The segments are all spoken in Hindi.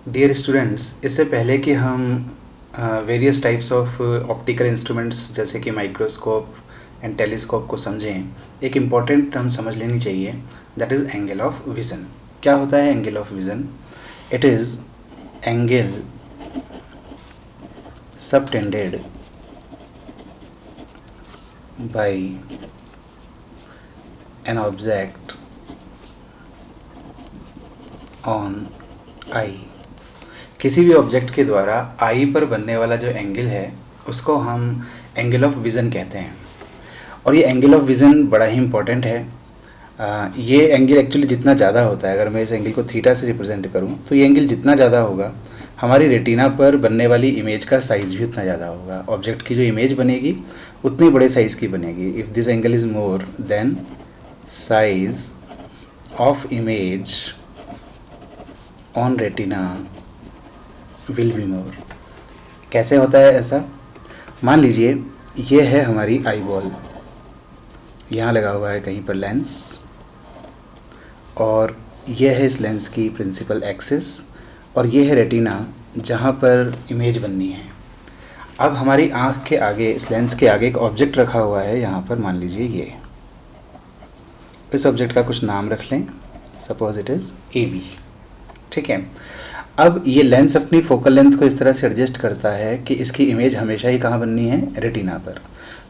डियर स्टूडेंट्स, इससे पहले कि हम various types of optical instruments जैसे कि माइक्रोस्कोप एंड टेलीस्कोप को समझें, एक इम्पॉर्टेंट टर्म समझ लेनी चाहिए, that is angle of vision. क्या होता है angle of vision? It is angle subtended bye an object on I. किसी भी ऑब्जेक्ट के द्वारा आई पर बनने वाला जो एंगल है उसको हम एंगल ऑफ विज़न कहते हैं। और ये एंगल ऑफ विज़न बड़ा ही इम्पॉर्टेंट है। ये एंगल एक्चुअली जितना ज़्यादा होता है, अगर मैं इस एंगल को थीटा से रिप्रेजेंट करूँ तो ये एंगल जितना ज़्यादा होगा हमारी रेटिना पर बनने वाली इमेज का साइज़ भी उतना ज़्यादा होगा। ऑब्जेक्ट की जो इमेज बनेगी उतनी बड़े साइज़ की बनेगी। If this angle is more than size of image on retina will be more. कैसे होता है ऐसा? मान लीजिए ये है हमारी आई बॉल, यहाँ लगा हुआ है कहीं पर लेंस, और ये है इस लेंस की प्रिंसिपल एक्सिस, और ये है रेटिना जहाँ पर इमेज बननी है। अब हमारी आँख के आगे, इस लेंस के आगे एक ऑब्जेक्ट रखा हुआ है यहाँ पर, मान लीजिए ये। इस ऑब्जेक्ट का कुछ नाम रख लें, suppose it is A B. ठीक है। अब ये लेंस अपनी फोकल लेंथ को इस तरह से एडजस्ट करता है कि इसकी इमेज हमेशा ही कहाँ बननी है? रेटिना पर।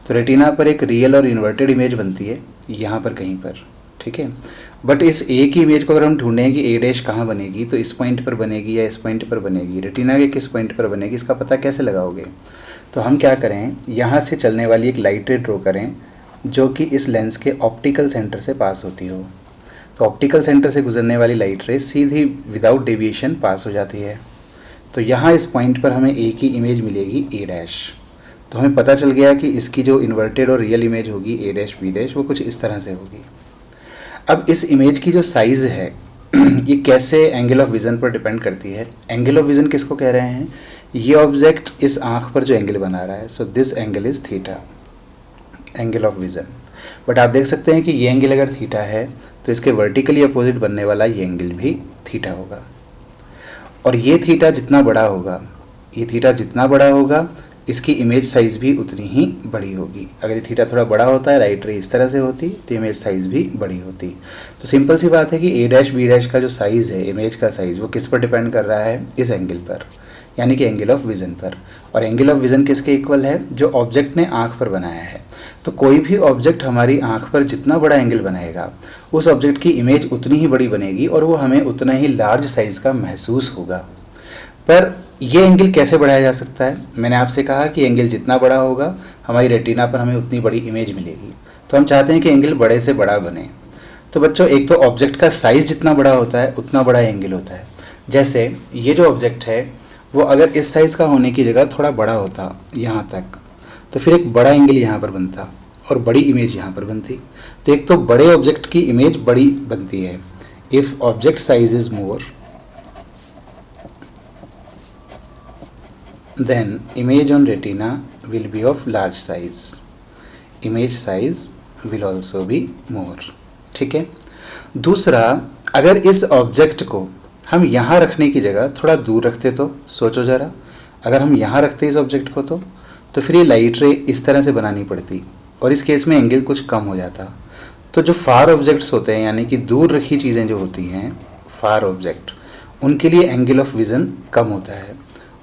तो रेटिना पर एक रियल और इन्वर्टेड इमेज बनती है यहाँ पर कहीं पर। ठीक है। बट इस ए की इमेज को अगर हम ढूंढें कि ए डैश कहाँ बनेगी, तो इस पॉइंट पर बनेगी या इस पॉइंट पर बनेगी, रेटिना के किस पॉइंट पर बनेगी, इसका पता कैसे लगाओगे? तो हम क्या करें, यहाँ से चलने वाली एक लाइट रे ड्रॉ करें जो कि इस लेंस के ऑप्टिकल सेंटर से पास होती हो। तो ऑप्टिकल सेंटर से गुजरने वाली लाइट रे सीधी विदाउट डेविएशन पास हो जाती है। तो यहाँ इस पॉइंट पर हमें ए की इमेज मिलेगी ए डैश। तो हमें पता चल गया कि इसकी जो इन्वर्टेड और रियल इमेज होगी ए डैश बी डैश, वो कुछ इस तरह से होगी। अब इस इमेज की जो साइज़ है ये कैसे एंगल ऑफ विज़न पर डिपेंड करती है। एंगल ऑफ विज़न किसको कह रहे हैं? ये ऑब्जेक्ट इस आँख पर जो एंगल बना रहा है, so this angle is theta, angle of vision. But आप देख सकते हैं कि ये एंगल अगर थीटा है तो इसके वर्टिकली अपोजिट बनने वाला ये एंगल भी थीटा होगा। और ये थीटा जितना बड़ा होगा, ये थीटा जितना बड़ा होगा, इसकी इमेज साइज़ भी उतनी ही बड़ी होगी। अगर ये थीटा थोड़ा बड़ा होता है, लाइट रे इस तरह से होती, तो इमेज साइज़ भी बड़ी होती। तो सिंपल सी बात है कि ए डैश बी डैश का जो साइज़ है, इमेज का साइज़, वो किस पर डिपेंड कर रहा है? इस एंगल पर, यानी कि एंगल ऑफ विज़न पर। और एंगल ऑफ विज़न किसके इक्वल है? जो ऑब्जेक्ट ने आँख पर बनाया है। तो कोई भी ऑब्जेक्ट हमारी आँख पर जितना बड़ा एंगल बनाएगा, उस ऑब्जेक्ट की इमेज उतनी ही बड़ी बनेगी और वो हमें उतना ही लार्ज साइज़ का महसूस होगा। पर ये एंगल कैसे बढ़ाया जा सकता है? मैंने आपसे कहा कि एंगल जितना बड़ा होगा हमारी रेटिना पर हमें उतनी बड़ी इमेज मिलेगी। तो हम चाहते हैं कि एंगल बड़े से बड़ा बने। तो बच्चों, एक तो ऑब्जेक्ट का साइज़ जितना बड़ा होता है उतना बड़ा एंगल होता है। जैसे ये जो ऑब्जेक्ट है वो अगर इस साइज़ का होने की जगह थोड़ा बड़ा होता यहाँ तक, तो फिर एक बड़ा एंगल यहाँ पर बनता और बड़ी इमेज यहाँ पर बनती। तो एक तो बड़े ऑब्जेक्ट की इमेज बड़ी बनती है। If object size is more than image on retina will be of large size, image size will also be more. ठीक है। दूसरा, अगर इस ऑब्जेक्ट को हम यहाँ रखने की जगह थोड़ा दूर रखते तो सोचो ज़रा, अगर हम यहाँ रखते इस ऑब्जेक्ट को तो फिर ये लाइट रे इस तरह से बनानी पड़ती और इस केस में एंगल कुछ कम हो जाता। तो जो फार ऑब्जेक्ट्स होते हैं, यानी कि दूर रखी चीज़ें जो होती हैं, फार ऑब्जेक्ट, उनके लिए एंगल ऑफ विज़न कम होता है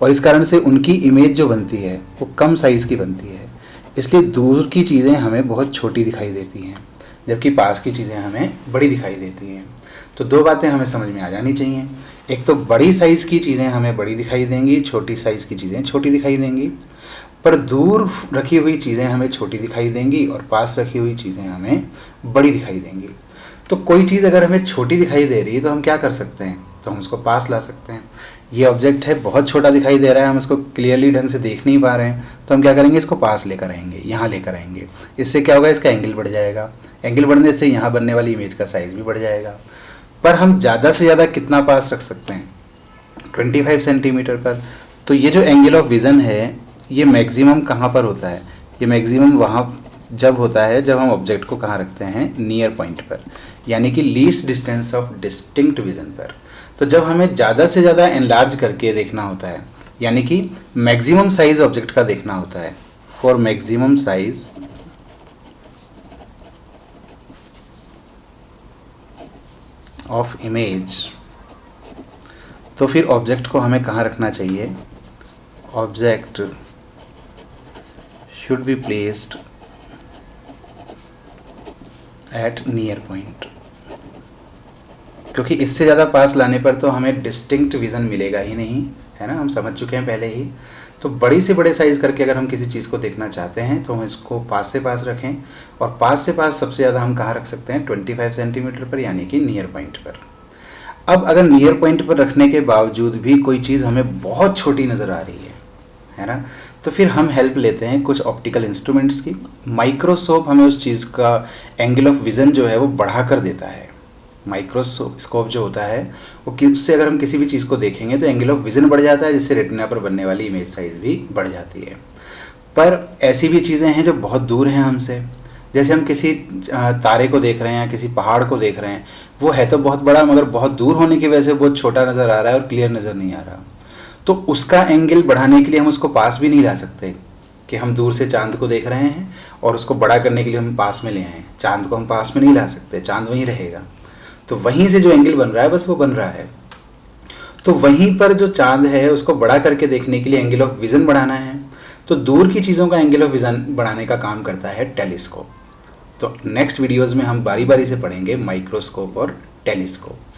और इस कारण से उनकी इमेज जो बनती है वो कम साइज़ की बनती है। इसलिए दूर की चीज़ें हमें बहुत छोटी दिखाई देती हैं जबकि पास की चीज़ें हमें बड़ी दिखाई देती हैं। तो दो बातें हमें समझ में आ जानी चाहिए। एक तो बड़ी साइज़ की चीज़ें हमें बड़ी दिखाई देंगी, छोटी साइज़ की चीज़ें छोटी दिखाई देंगी। पर दूर रखी हुई चीज़ें हमें छोटी दिखाई देंगी और पास रखी हुई चीज़ें हमें बड़ी दिखाई देंगी। तो कोई चीज़ अगर हमें छोटी दिखाई दे रही है तो हम क्या कर सकते हैं? तो हम उसको पास ला सकते हैं। ये ऑब्जेक्ट है, बहुत छोटा दिखाई दे रहा है, हम इसको क्लियरली ढंग से देख नहीं पा रहे हैं, तो हम क्या करेंगे? इसको पास लेकर आएंगे, यहाँ लेकर आएंगे। इससे क्या होगा? इसका एंगल बढ़ जाएगा। एंगल बढ़ने से यहाँ बनने वाली इमेज का साइज़ भी बढ़ जाएगा। पर हम ज़्यादा से ज़्यादा कितना पास रख सकते हैं? 25 सेंटीमीटर पर। तो ये जो एंगल ऑफ विज़न है ये मैक्सिमम कहाँ पर होता है? ये मैक्सिमम वहाँ जब होता है जब हम ऑब्जेक्ट को कहाँ रखते हैं? नियर पॉइंट पर, यानी कि least distance of distinct vision पर। तो जब हमें ज़्यादा से ज़्यादा एनलार्ज करके देखना होता है, यानी कि मैक्सिमम साइज ऑब्जेक्ट का देखना होता है, for maximum size of image, तो फिर ऑब्जेक्ट को हमें कहाँ रखना चाहिए? Object should be placed at near point, क्योंकि इससे ज़्यादा पास लाने पर तो हमें डिस्टिंक्ट विज़न मिलेगा ही नहीं, है ना, हम समझ चुके हैं पहले ही। तो बड़ी से बड़े साइज़ करके अगर हम किसी चीज़ को देखना चाहते हैं तो हम इसको पास से पास रखें, और पास से पास सबसे ज़्यादा हम कहाँ रख सकते हैं? 25 सेंटीमीटर पर, यानी कि नियर पॉइंट पर। अब अगर नियर पॉइंट पर रखने के बावजूद भी कोई चीज़ हमें बहुत छोटी नज़र आ रही है ना, तो फिर हम हेल्प लेते हैं कुछ ऑप्टिकल इंस्ट्रूमेंट्स की। माइक्रोस्कोप हमें उस चीज़ का एंगल ऑफ विज़न जो है वो बढ़ा कर देता है। माइक्रोस्कोप जो होता है वो उससे अगर हम किसी भी चीज़ को देखेंगे तो एंगल ऑफ विज़न बढ़ जाता है, जिससे रेटिना पर बनने वाली इमेज साइज़ भी बढ़ जाती है। पर ऐसी भी चीज़ें हैं जो बहुत दूर हैं हमसे, जैसे हम किसी तारे को देख रहे हैं या किसी पहाड़ को देख रहे हैं, वो है तो बहुत बड़ा मगर बहुत दूर होने की वजह से बहुत छोटा नज़र आ रहा है और क्लियर नज़र नहीं आ रहा। तो उसका एंगल बढ़ाने के लिए हम उसको पास भी नहीं ला सकते कि हम दूर से चांद को देख रहे हैं और उसको बड़ा करने के लिए हम पास में ले आए। चांद को हम पास में नहीं ला सकते, चांद वहीं रहेगा। तो वहीं से जो एंगल बन रहा है बस वो बन रहा है। तो वहीं पर जो चांद है उसको बड़ा करके देखने के लिए एंगल ऑफ विज़न बढ़ाना है। तो दूर की चीज़ों का एंगल ऑफ विज़न बढ़ाने का काम करता है टेलीस्कोप। तो नेक्स्ट वीडियोज़ में हम बारी बारी से पढ़ेंगे माइक्रोस्कोप और टेलीस्कोप।